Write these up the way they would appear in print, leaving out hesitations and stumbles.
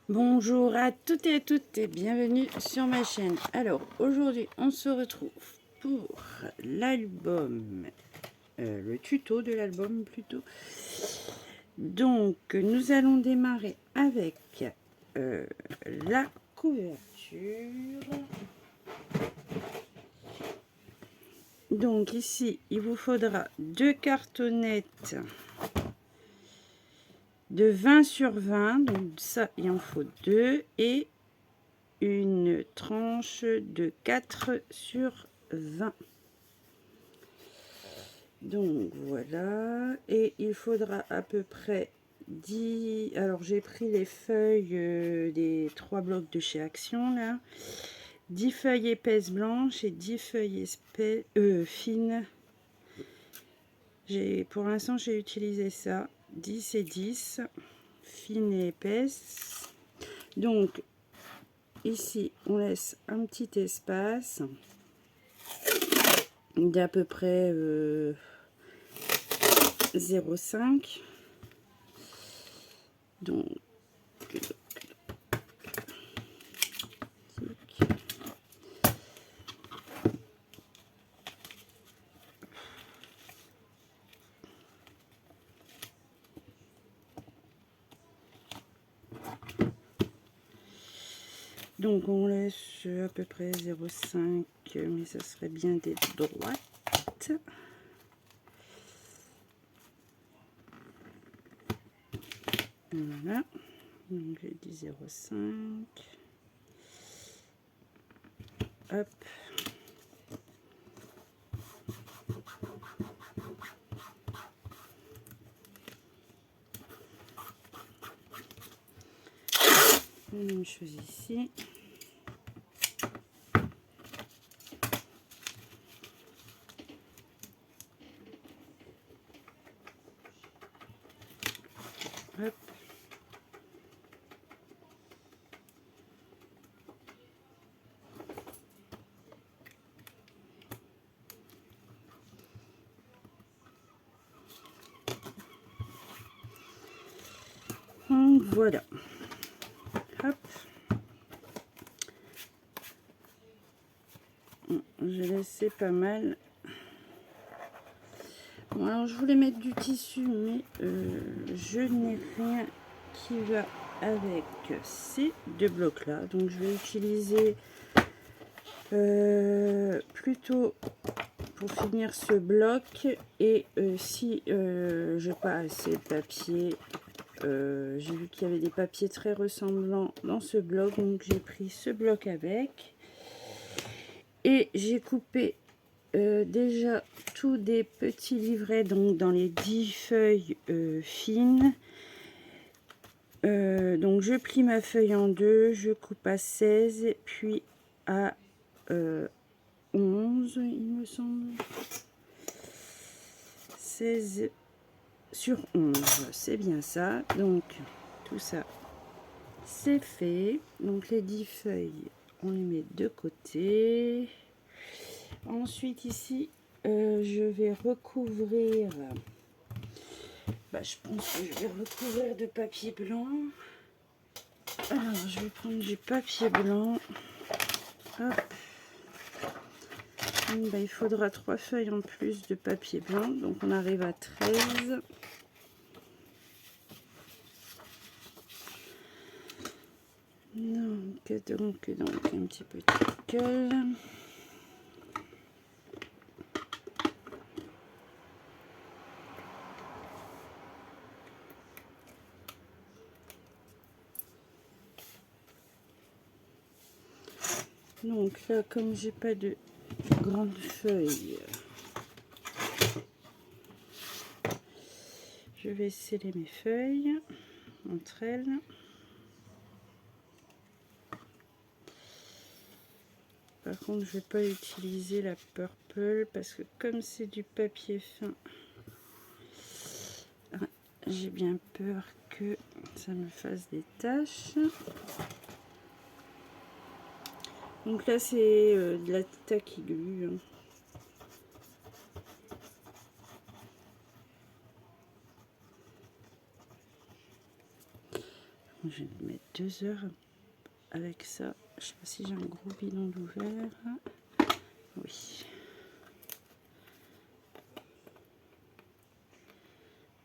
Bonjour à toutes et bienvenue sur ma chaîne. Alors aujourd'hui on se retrouve pour l'album, le tuto de l'album plutôt. Donc nous allons démarrer avec la couverture. Donc ici il vous faudra 2 cartonnettes de 20 sur 20, donc ça il en faut 2, et une tranche de 4 sur 20. Donc voilà, et il faudra à peu près 10. Alors j'ai pris les feuilles des 3 blocs de chez Action là, 10 feuilles épaisses blanches et 10 feuilles fines. Pour l'instant j'ai utilisé ça, 10 et 10 fines et épaisses. Donc ici on laisse un petit espace d'à peu près 0,5. Donc on laisse à peu près 0,5, mais ça serait bien d'être droite. Voilà, donc j'ai dit 0,5. Hop. Même chose ici. Hop. Donc voilà. Hop. J'ai laissé pas mal. Bon, alors je voulais mettre du tissu, mais je n'ai rien qui va avec ces 2 blocs là. Donc je vais utiliser plutôt pour finir ce bloc, et si j'ai pas assez de papier, j'ai vu qu'il y avait des papiers très ressemblants dans ce bloc, donc j'ai pris ce bloc avec, et j'ai coupé déjà tous des petits livrets, donc dans les 10 feuilles fines. Donc je plie ma feuille en deux, je coupe à 16 puis à 11 il me semble, 16 sur 11, c'est bien ça. Donc tout ça c'est fait. Donc les 10 feuilles on les met de côté. Ensuite ici je vais recouvrir, je pense que je vais recouvrir de papier blanc. Alors je vais prendre du papier blanc. Hop. Donc, il faudra 3 feuilles en plus de papier blanc, donc on arrive à 13. Donc un petit peu de colle. Donc là, comme j'ai pas de grandes feuilles, je vais sceller mes feuilles entre elles. Par contre, je vais pas utiliser la purple parce que comme c'est du papier fin, j'ai bien peur que ça me fasse des taches. Donc là, c'est de la tacky glue. Hein. Je vais mettre 2 heures avec ça. Je sais pas si j'ai un gros bidon d'ouvert. Oui.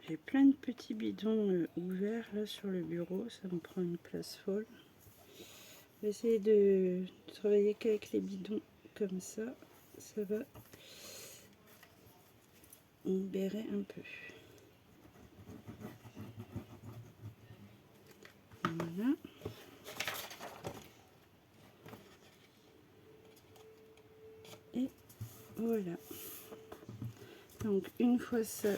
J'ai plein de petits bidons ouverts là sur le bureau. Ça me prend une place folle. Je vais essayer de travailler qu'avec les bidons comme ça. Ça va libérer un peu. Voilà. Et voilà. Donc une fois ça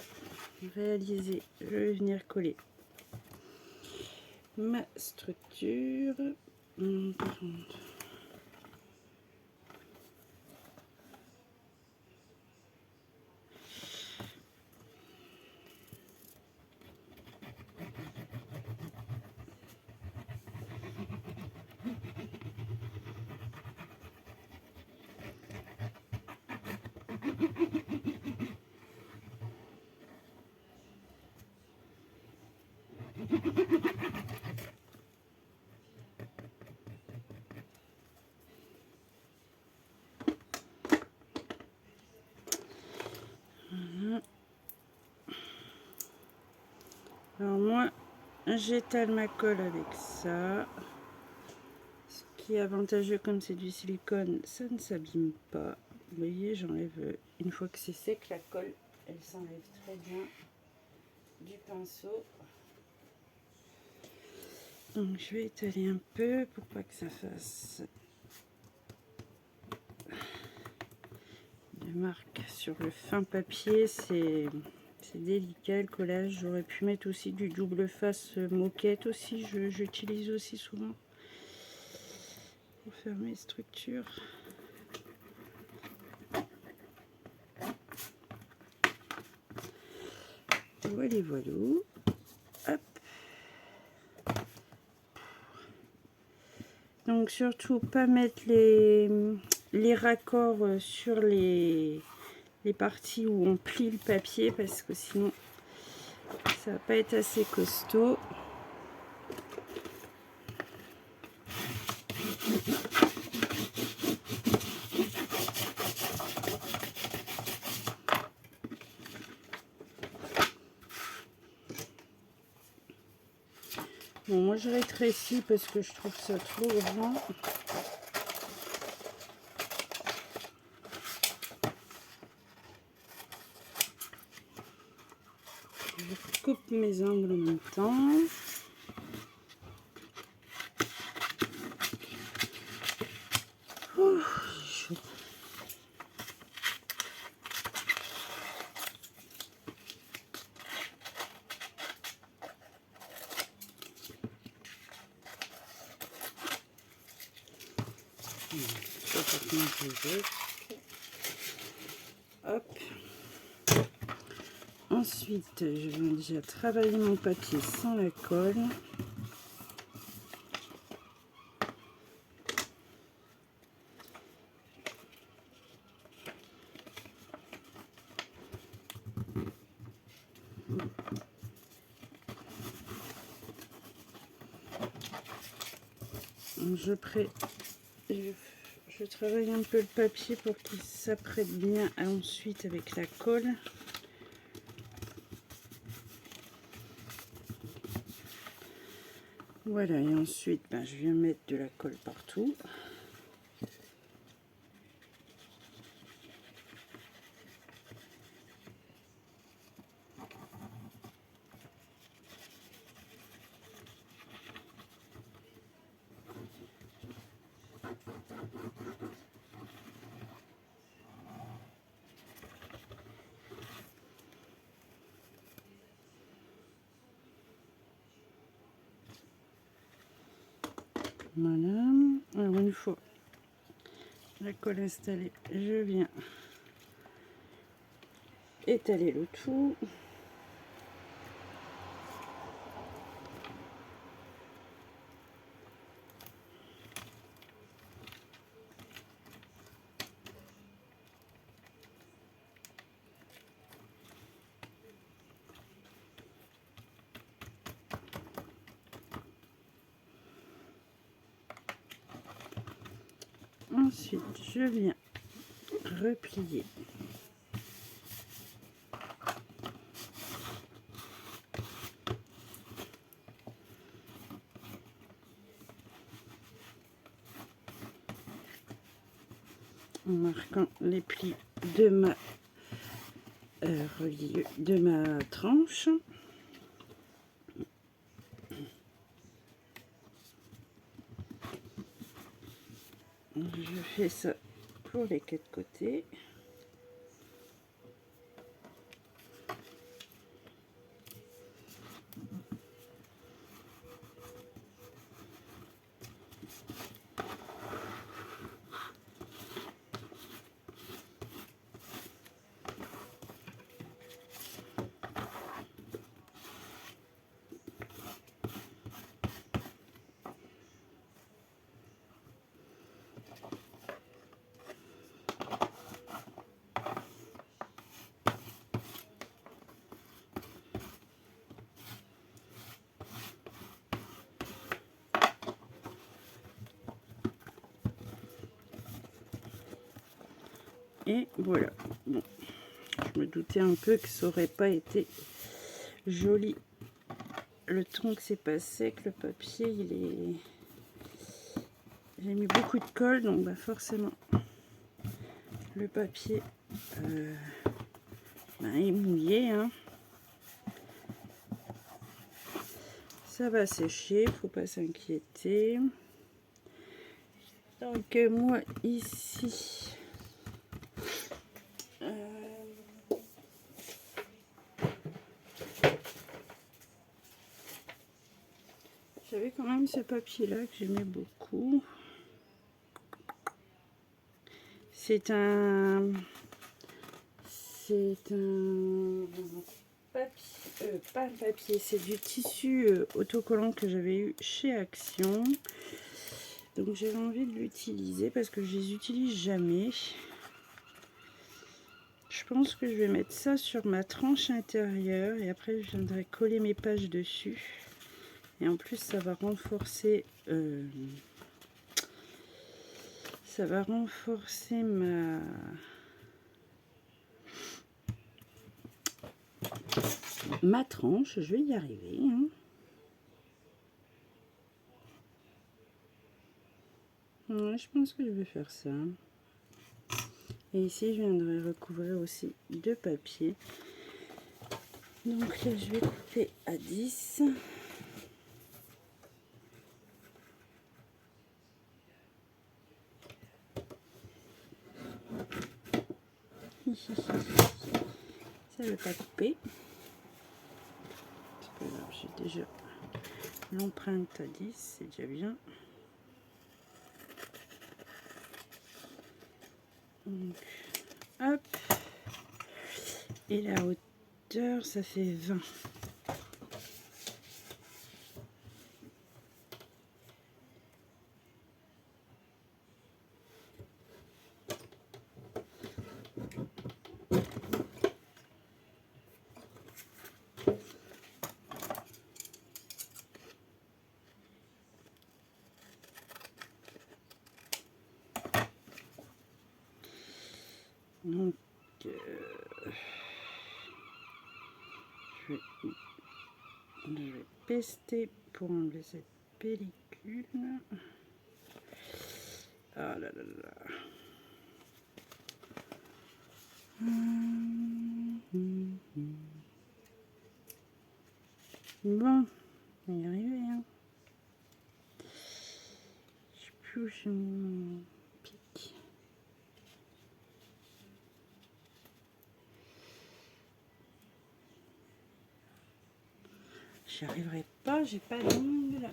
réalisé, je vais venir coller ma structure. Voilà. Alors moi, j'étale ma colle avec ça. Ce qui est avantageux, comme c'est du silicone, ça ne s'abîme pas. Vous voyez, j'enlève, une fois que c'est sec, la colle, elle s'enlève très bien du pinceau. Donc je vais étaler un peu pour pas que ça fasse de marques sur le fin papier. C'est délicat le collage. J'aurais pu mettre aussi du double face moquette aussi. J'utilise aussi souvent pour faire mes structures. Voilà, voilà. Hop. Donc surtout pas mettre les raccords sur les parties où on plie le papier, parce que sinon ça va pas être assez costaud. Bon, moi je rétrécis parce que je trouve ça trop grand. Je coupe mes angles en même temps. Oh, chaud. Hop. Ensuite, je vais déjà travailler mon papier sans la colle. Je travaille un peu le papier pour qu'il s'apprête bien ensuite avec la colle. Voilà, et ensuite je viens mettre de la colle partout. Voilà. Alors une fois la colle installée, je viens étaler le tout. Ensuite, je viens replier en marquant les plis de ma tranche. Je fais ça pour les 4 côtés. Et voilà. Bon, je me doutais un peu que ça aurait pas été joli. Le temps que c'est passé, que le papier, il est... J'ai mis beaucoup de colle, donc bah forcément, le papier est mouillé. Hein. Ça va sécher, faut pas s'inquiéter. Donc moi ici... J'avais quand même ce papier là que j'aimais beaucoup. C'est un papier, pas un papier, c'est du tissu autocollant que j'avais eu chez Action. Donc j'avais envie de l'utiliser parce que je les utilise jamais. Je pense que je vais mettre ça sur ma tranche intérieure et après je viendrai coller mes pages dessus. Et en plus ça va renforcer ma tranche. Je vais y arriver. Hein. Ouais, je pense que je vais faire ça. Et ici, je viendrai recouvrir aussi de papier. Donc là, je vais couper à 10. Ça ne veut pas couper. C'est pas grave, j'ai déjà l'empreinte à 10, c'est déjà bien. Donc, hop. Et la hauteur, ça fait 20. Donc, je vais pester pour enlever cette pellicule. Ah là là là. Bon, on va y arriver. Hein. Je sais plus où j'ai mis mon pic. J'y arriverai pas, j'ai pas d'ongle.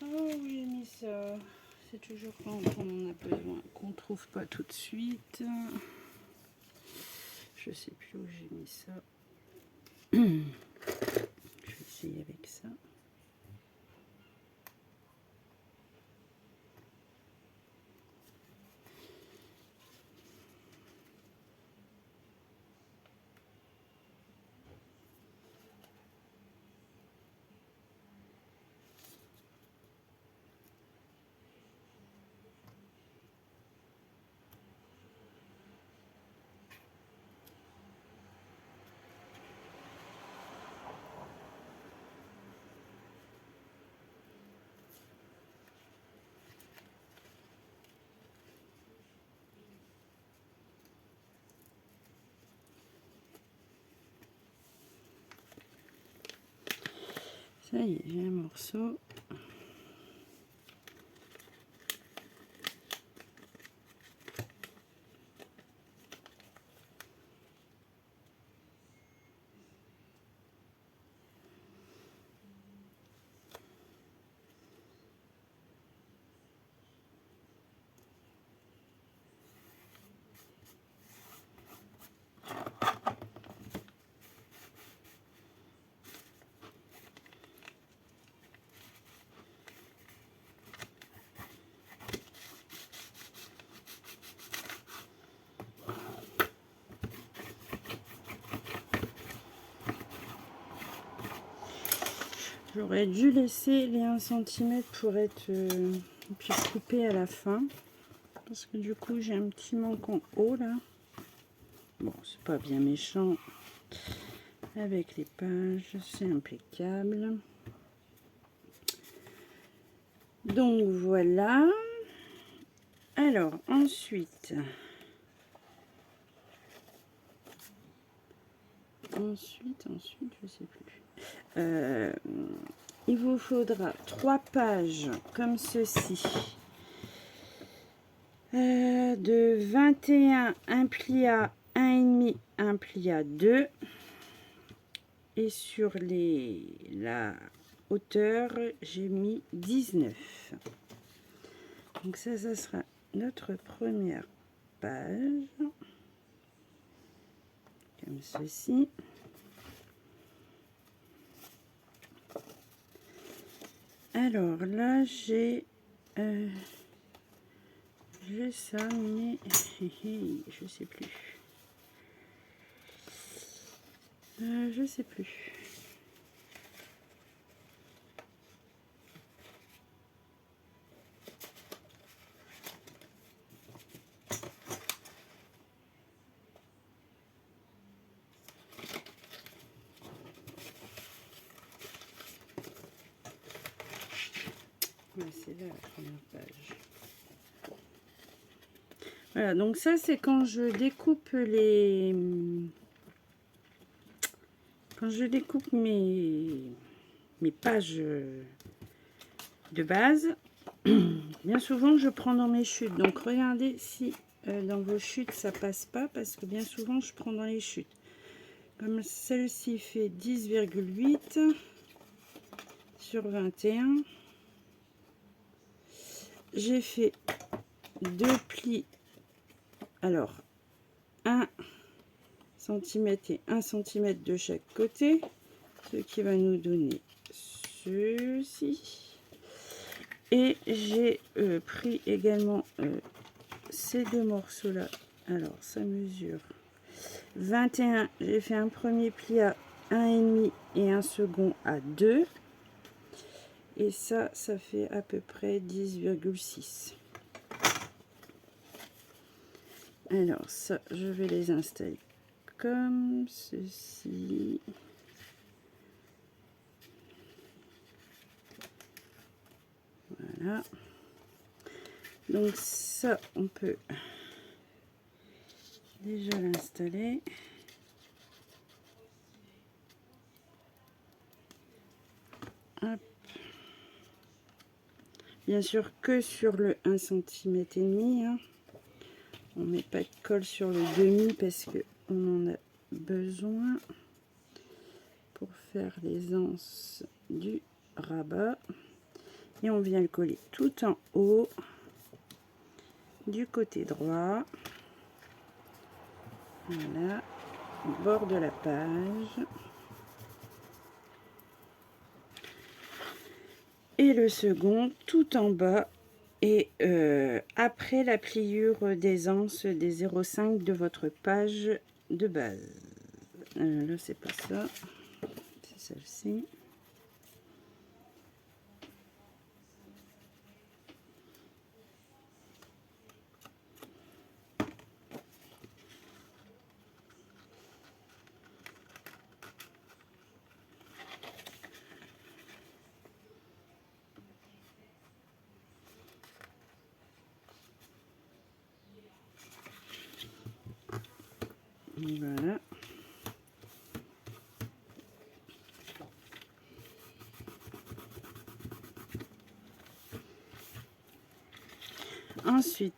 Oh oui, j'ai mis ça. C'est toujours quand on en a besoin, qu'on trouve pas tout de suite. Je sais plus où j'ai mis ça. Je vais essayer avec ça. Ça y est, j'ai un morceau. J'aurais dû laisser les 1 cm pour être puis couper à la fin. Parce que du coup, j'ai un petit manque en haut là. Bon, c'est pas bien méchant. Avec les pages, c'est impeccable. Donc voilà. Alors, ensuite, je sais plus. Il vous faudra 3 pages comme ceci. De 21, un pli à 1,5, un pli à 2. Et sur la hauteur, j'ai mis 19. Donc ça sera notre première page. Comme ceci. Alors là, j'ai ça, mais je sais plus. Je sais plus. Ouais, c'est là la première page. Voilà, donc ça c'est quand je découpe mes pages de base. Bien souvent je prends dans mes chutes, donc regardez si dans vos chutes ça passe pas, parce que bien souvent je prends dans les chutes. Comme celle-ci fait 10,8 sur 21, j'ai fait 2 plis, alors 1 cm et 1 cm de chaque côté, ce qui va nous donner ceci. Et j'ai pris également ces deux morceaux là. Alors ça mesure 21. J'ai fait un premier pli à 1,5 et un second à 2. Et ça fait à peu près 10,6. Alors ça, je vais les installer comme ceci. Voilà. Donc ça, on peut déjà l'installer. Hop. Bien sûr que sur le 1,5 cm. Hein. On ne met pas de colle sur le demi parce qu'on en a besoin pour faire les anses du rabat. Et on vient le coller tout en haut du côté droit. Voilà, au bord de la page. Et le second tout en bas et après la pliure des anses des 0,5 de votre page de base. Là c'est pas ça, c'est celle-ci. Voilà. Ensuite,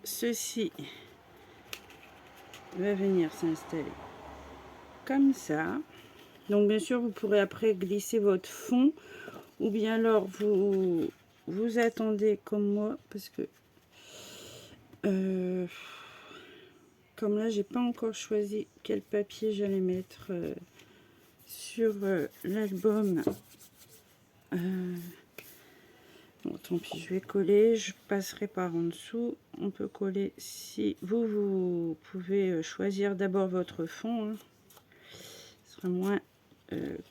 ceci va venir s'installer comme ça. Donc bien sûr, vous pourrez après glisser votre fond, ou bien alors vous attendez comme moi, parce que comme là j'ai pas encore choisi quel papier j'allais mettre sur l'album. Bon, tant pis, je vais coller, je passerai par en dessous. On peut coller si vous pouvez choisir d'abord votre fond, hein. Ce sera moins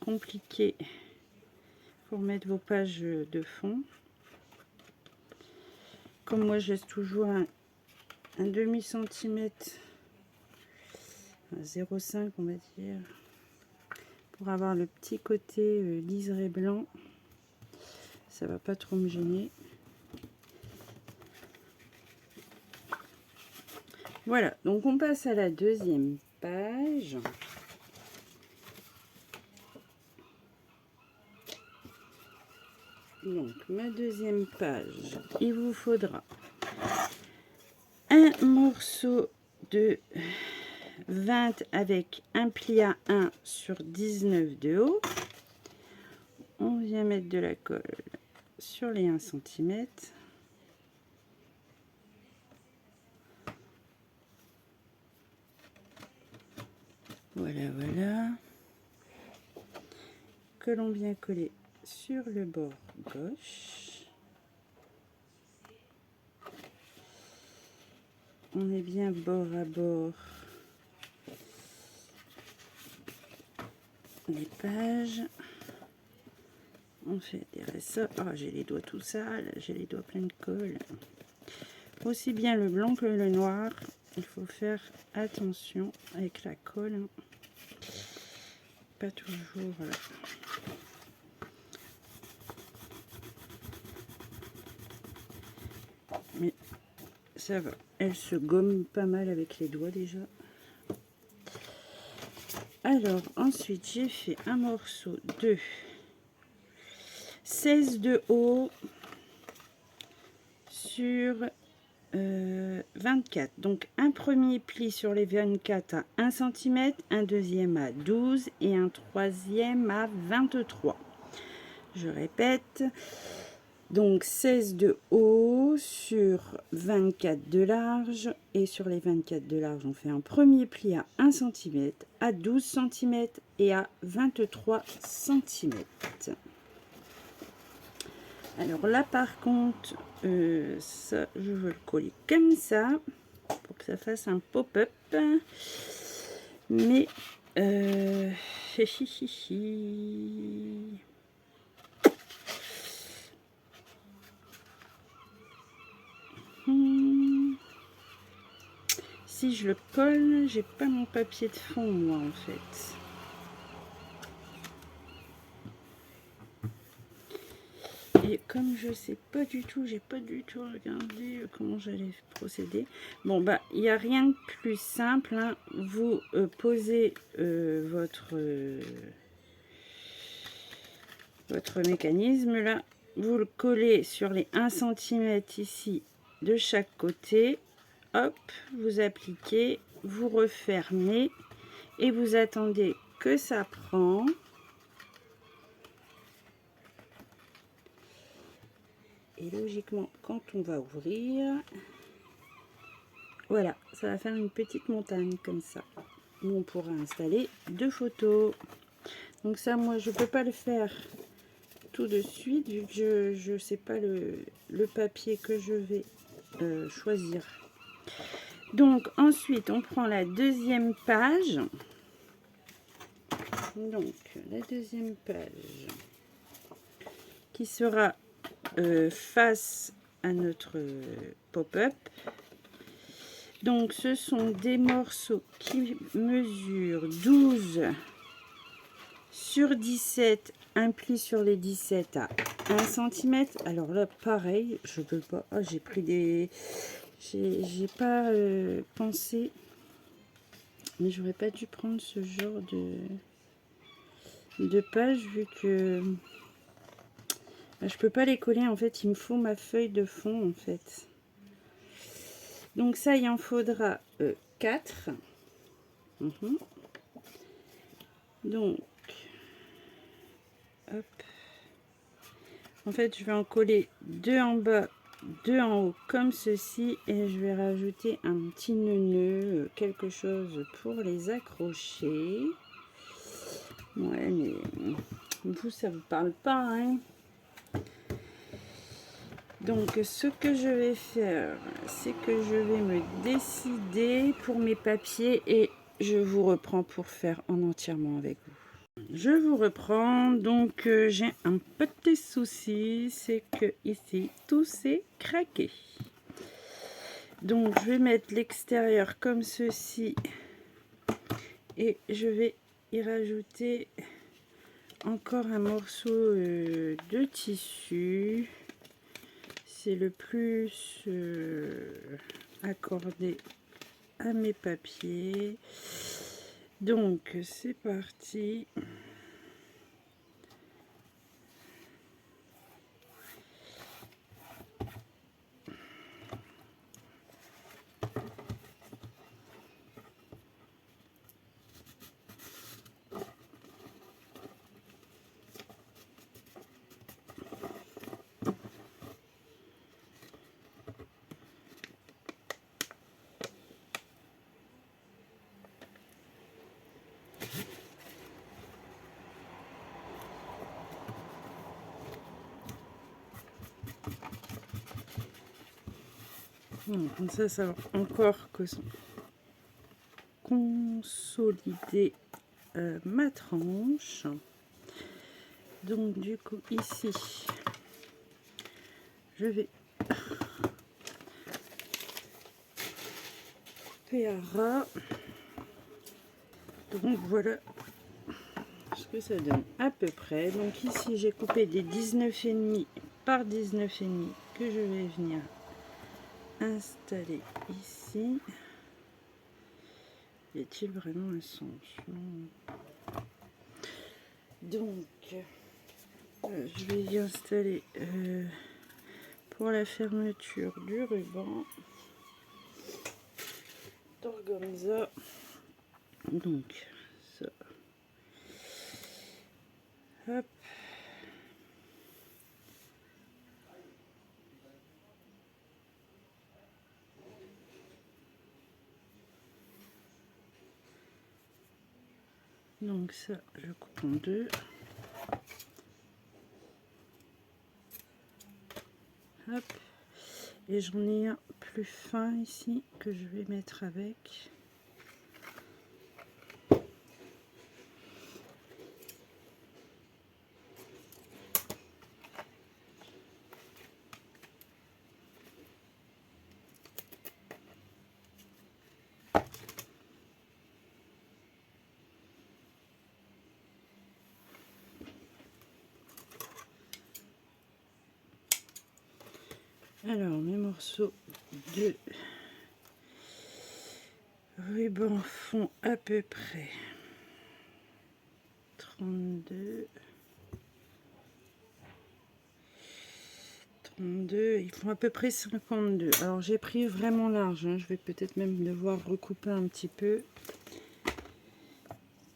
compliqué pour mettre vos pages de fond. Comme moi, je laisse toujours un demi centimètre, 0,5 on va dire, pour avoir le petit côté liseré blanc. Ça va pas trop me gêner. Voilà, donc on passe à la deuxième page. Donc ma deuxième page, il vous faudra un morceau de 20 avec un pli à 1 sur 19 de haut. On vient mettre de la colle sur les 1 cm. Voilà, voilà. Que l'on vient coller sur le bord gauche. On est bien bord à bord les pages. On fait des ressorts. Oh, j'ai les doigts tout sales, j'ai les doigts pleins de colle. Aussi bien le blanc que le noir, il faut faire attention avec la colle. Pas toujours. Mais ça va. Elle se gomme pas mal avec les doigts déjà. Alors, ensuite, j'ai fait un morceau de 16 de haut sur 24. Donc, un premier pli sur les 24 à 1 cm, un deuxième à 12 et un troisième à 23. Je répète. Donc 16 de haut sur 24 de large, et sur les 24 de large on fait un premier pli à 1 cm, à 12 cm et à 23 cm. Alors là par contre ça je veux le coller comme ça pour que ça fasse un pop-up, mais si je le colle, j'ai pas mon papier de fond moi en fait. Et comme je sais pas du tout, j'ai pas du tout regardé comment j'allais procéder. Bon bah il n'y a rien de plus simple, hein. Vous posez votre mécanisme là, vous le collez sur les 1 cm ici de chaque côté. Hop, vous appliquez, vous refermez et vous attendez que ça prend. Et logiquement, quand on va ouvrir, voilà, ça va faire une petite montagne comme ça, où on pourra installer 2 photos. Donc ça, moi, je peux pas le faire tout de suite, vu que je sais pas le papier que je vais choisir. Donc ensuite on prend la deuxième page. Donc la deuxième page qui sera face à notre pop-up. Donc ce sont des morceaux qui mesurent 12 sur 17, un pli sur les 17 à 1 cm. Alors là pareil, je peux pas. Oh, j'ai pris des... J'ai pas pensé, mais j'aurais pas dû prendre ce genre de page, vu que Je peux pas les coller en fait, il me faut ma feuille de fond en fait. Donc ça, il en faudra 4. Donc, hop. En fait, je vais en coller 2 en bas, 2 en haut, comme ceci. Et je vais rajouter un petit nœud, quelque chose pour les accrocher. Ouais, mais vous, ça vous parle pas, hein? Donc, ce que je vais faire, c'est que je vais me décider pour mes papiers et je vous reprends pour faire en entièrement avec vous. Je vous reprends, donc j'ai un petit souci, c'est que ici tout s'est craqué. Donc je vais mettre l'extérieur comme ceci et je vais y rajouter encore un morceau de tissu. C'est le plus accordé à mes papiers. Donc c'est parti. Comme ça va encore consolider ma tranche. Donc du coup ici je vais couper à ras. Donc voilà ce que ça donne à peu près. Donc ici j'ai coupé des 19,5 par 19,5 que je vais venir installer ici. Y a-t-il vraiment un sens? Donc je vais y installer pour la fermeture du ruban d'organza. Donc ça, hop. Donc ça, je coupe en deux. Hop. Et j'en ai un plus fin ici que je vais mettre avec. Alors, mes morceaux de ruban font à peu près 32. Ils font à peu près 52. Alors, j'ai pris vraiment large. Hein. Je vais peut-être même devoir recouper un petit peu.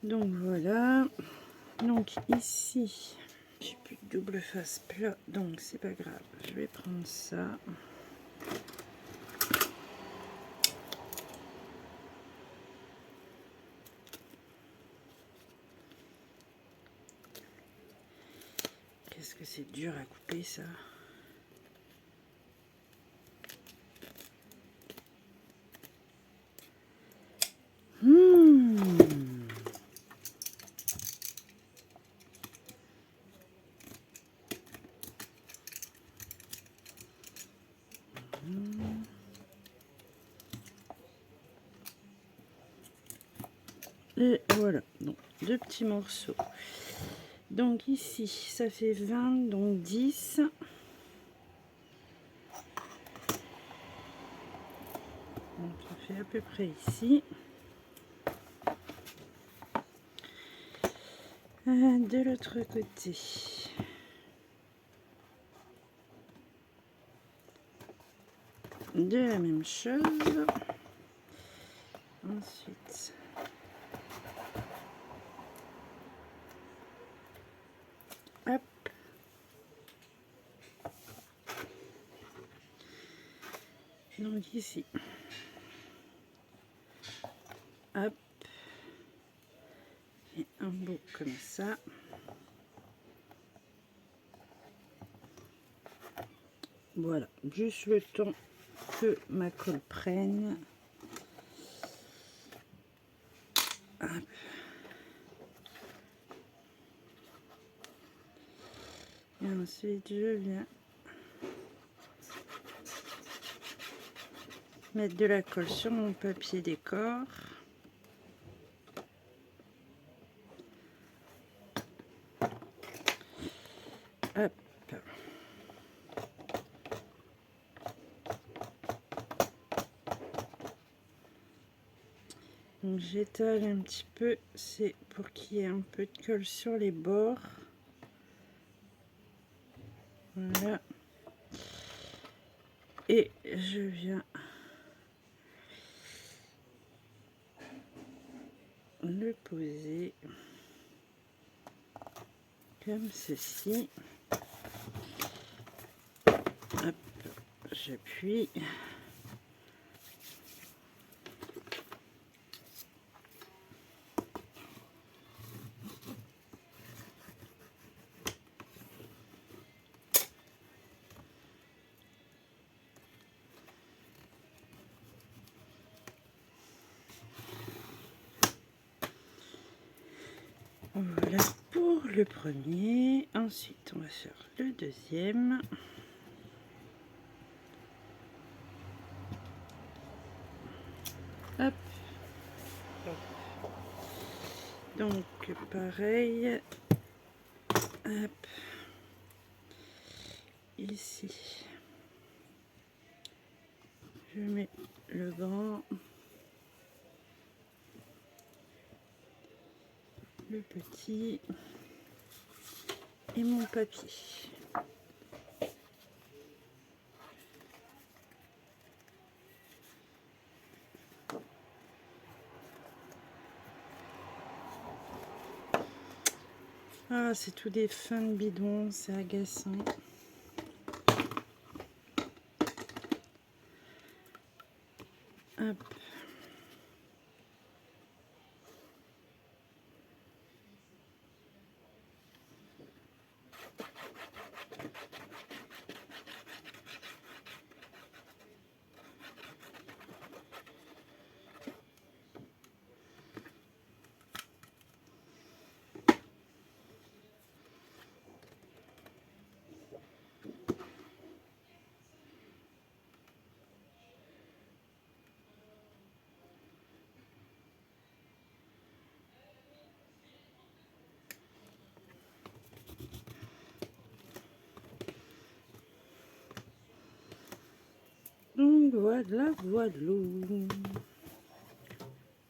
Donc, voilà. Donc, ici, j'ai plus de double face plat. Donc, c'est pas grave. Je vais prendre ça. Qu'est-ce que c'est dur à couper ça. Et voilà, donc 2 petits morceaux. Donc ici, ça fait 20, donc 10. Donc ça fait à peu près ici. De l'autre côté. de la même chose. Ensuite, hop, donc ici, hop, et un bout comme ça. Voilà, juste le temps que ma colle prenne. Hop. Et ensuite, je viens mettre de la colle sur mon papier décor. Hop. Donc j'étale un petit peu, c'est pour qu'il y ait un peu de colle sur les bords. Voilà. Et je viens le poser comme ceci. Hop, j'appuie. Voilà pour le premier. Ensuite, on va faire le deuxième. Hop. Donc, pareil. Hop. Ici. Je mets le grand. Le petit. Et mon papier. Ah, c'est tout des fins de bidon, c'est agaçant. Hop. Donc voilà, voilà.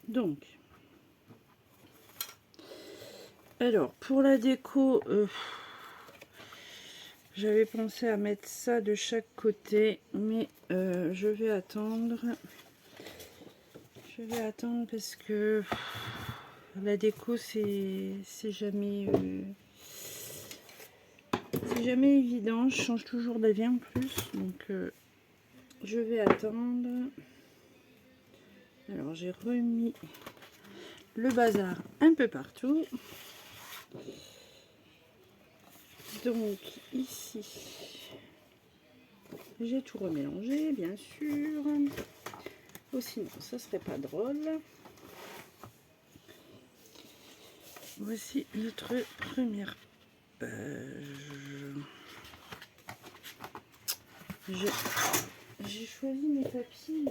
Donc, alors pour la déco, j'avais pensé à mettre ça de chaque côté, mais je vais attendre. Je vais attendre parce que la déco c'est jamais évident. Je change toujours d'avis en plus, donc je vais attendre. Alors j'ai remis le bazar un peu partout. Donc ici, j'ai tout remélangé, bien sûr. Ou sinon, ça serait pas drôle. Voici notre première page. J'ai choisi mes papiers.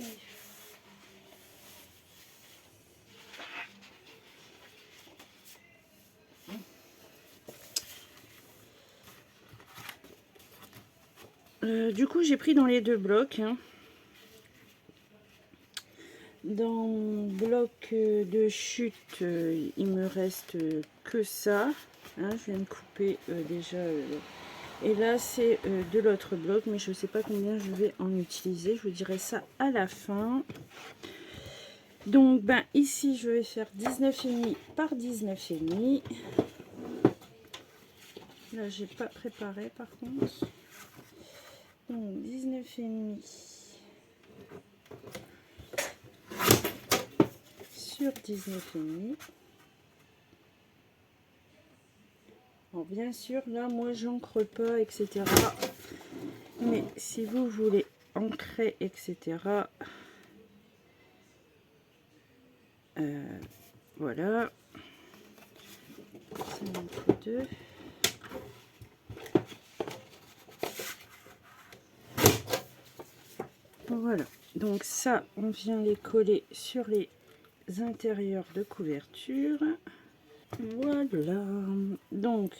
Du coup, j'ai pris dans les deux blocs. Hein. Dans mon bloc de chute, il me reste que ça. Hein, je viens de couper déjà Et là, c'est de l'autre bloc, mais je ne sais pas combien je vais en utiliser. Je vous dirai ça à la fin. Donc, ben, ici, je vais faire 19,5 par 19,5. Là, j'ai pas préparé, par contre. Donc, 19,5 sur 19,5. Bon, bien sûr, là, moi, j'encre pas, etc. Mais si vous voulez ancrer, etc., voilà. Ça montre deux. Voilà. Donc ça, on vient les coller sur les intérieurs de couverture. Voilà. Donc,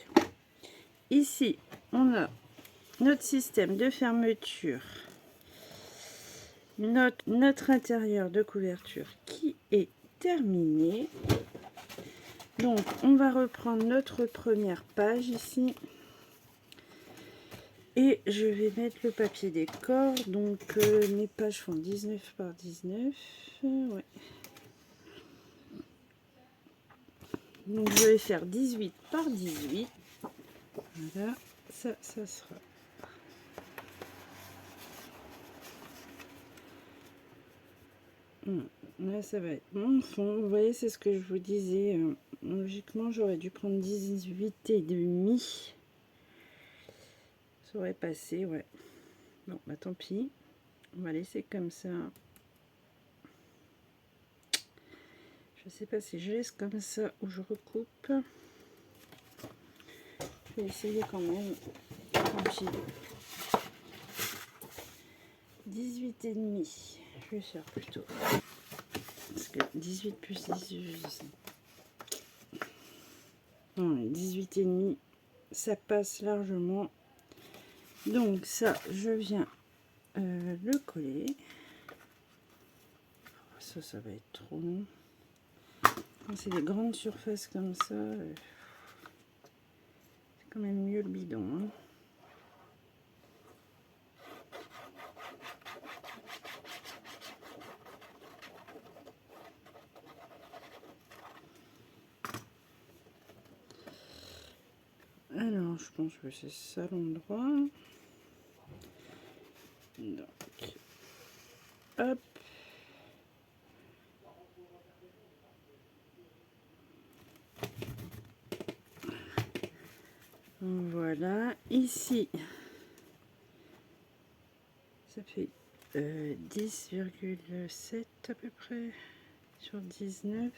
ici, on a notre système de fermeture, notre intérieur de couverture qui est terminé. Donc, on va reprendre notre première page ici. Et je vais mettre le papier décor. Donc, mes pages font 19 par 19. Ouais. Donc, je vais faire 18 par 18. Voilà. Ça sera. Là, ça va être mon fond. Vous voyez, c'est ce que je vous disais. Logiquement, j'aurais dû prendre 18 et demi. Ça aurait passé, ouais. Bon, bah tant pis. On va laisser comme ça. Je sais pas si je laisse comme ça ou je recoupe. Je vais essayer quand même. Tranquille. 18 et demi. Je vais faire plutôt. Parce que 18 plus 18. Non, 18 et demi, ça passe largement. Donc ça, je viens le coller. Ça va être trop long. Quand c'est des grandes surfaces comme ça, c'est quand même mieux le bidon. Hein. Alors, je pense que c'est ça l'endroit. Donc, hop. Voilà, ici, ça fait 10,7 à peu près sur 19.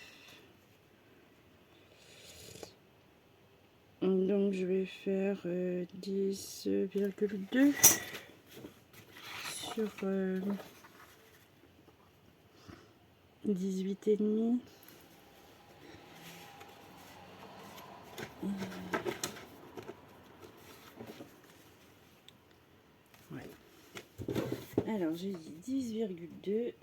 Donc je vais faire 10,2 sur 18 et demi. Ouais. Alors j'ai dit 10,2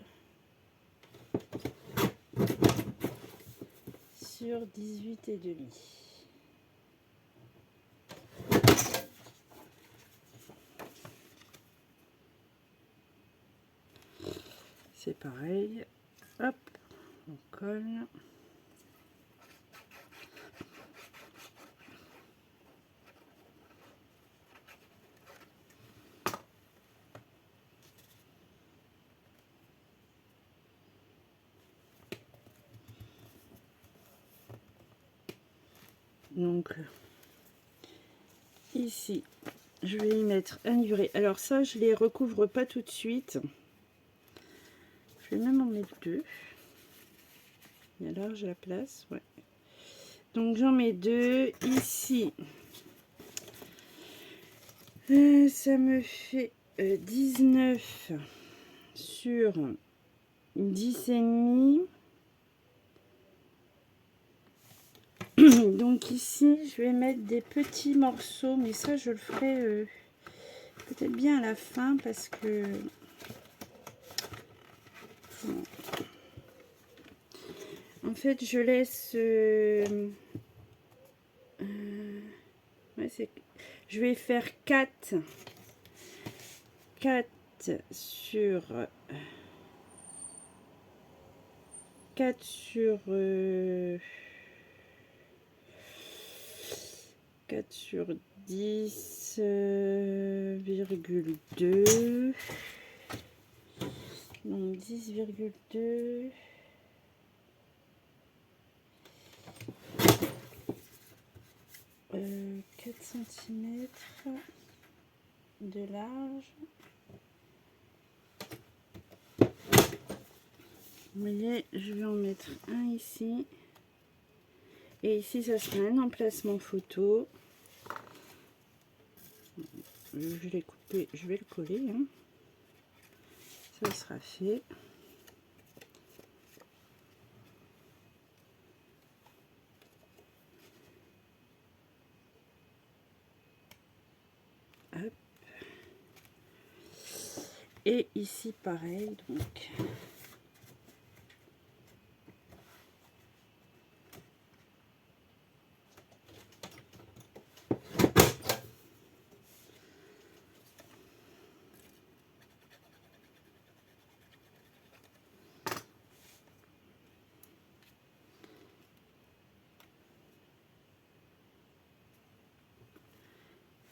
sur 18 et demi. C'est pareil. Hop, on colle. Donc ici, je vais y mettre un livret. Alors ça, je les recouvre pas tout de suite. Je vais même en mettre deux. Il y a large la place, ouais. Donc j'en mets deux ici. Ça me fait 19 sur 10 et demi. Donc ici, je vais mettre des petits morceaux, mais ça, je le ferai peut-être bien à la fin parce que... En fait, je laisse... ouais, Ouais, je vais faire 4 sur 4 sur 4 sur 10,2. Donc 10,2. Euh, 4 cm de large. Vous voyez, je vais en mettre un ici. Et ici, ça sera un emplacement photo. Je l'ai coupé, je vais le coller. Hein. Ça sera fait. Hop. Et ici, pareil, donc.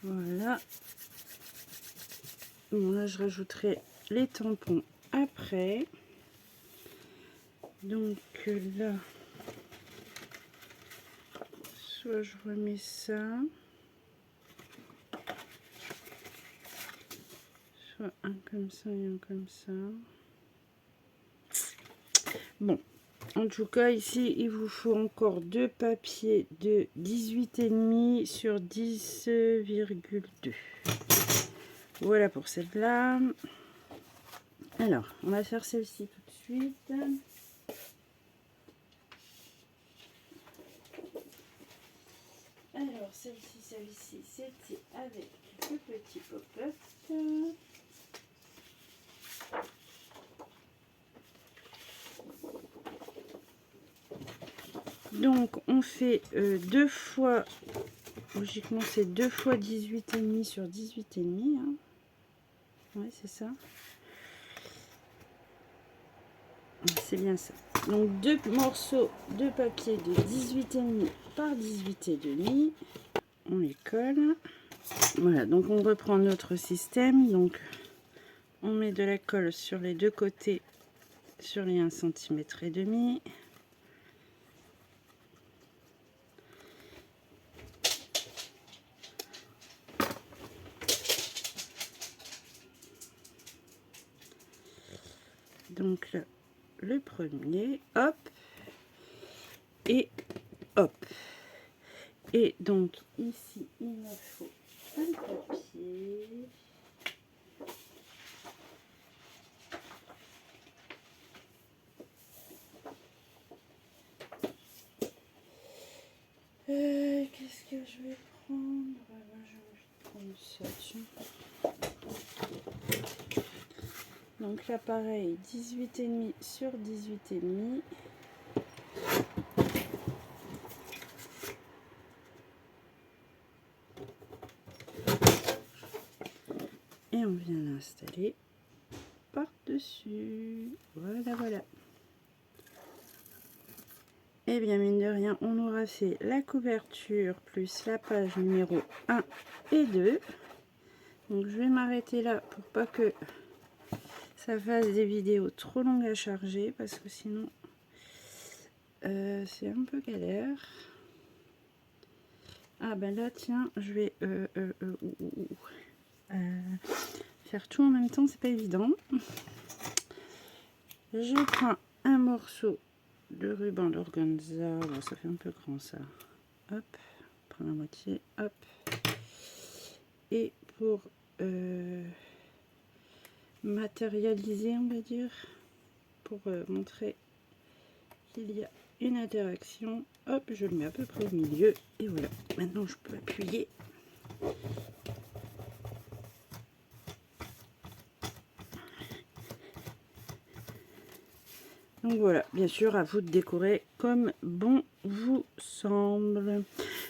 Voilà. Bon, là, je rajouterai les tampons après. Donc là, soit je remets ça, soit un comme ça et un comme ça. Bon, en tout cas, ici, il vous faut encore 2 papiers de 18,5 sur 10,2. Voilà pour celle-là. Alors, on va faire celle-ci tout de suite. Alors, celle-ci, c'était avec le petit pop-up. Donc, on fait 2 fois, logiquement, c'est 2 fois 18,5 sur 18,5. Hein. Ouais, c'est ça. C'est bien ça. Donc, 2 morceaux de papier de 18,5 par 18,5. On les colle. Voilà, donc on reprend notre système. Donc, on met de la colle sur les deux côtés, sur les 1,5 cm. Donc là, le premier, hop, et hop. Et donc ici, il me faut un papier. Qu'est-ce que je vais prendre? Je vais prendre ça, tiens. Donc là, pareil, 18,5 sur 18,5. Et on vient l'installer par-dessus. Voilà, voilà. Et bien, mine de rien, on aura fait la couverture plus la page numéro 1 et 2. Donc, je vais m'arrêter là pour pas que ça fasse des vidéos trop longues à charger, parce que sinon, c'est un peu galère. Ah ben là, tiens, je vais faire tout en même temps, c'est pas évident. Je prends un morceau de ruban d'organza. Bon, ça fait un peu grand ça. Hop, prends la moitié, hop. Et pour matérialiser, on va dire, pour montrer qu'il y a une interaction, hop, je le mets à peu près au milieu. Et voilà, maintenant je peux appuyer. Donc voilà, bien sûr, à vous de décorer comme bon vous semble.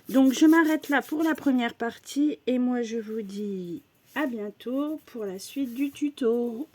Donc je m'arrête là pour la première partie et moi je vous dis à bientôt pour la suite du tuto.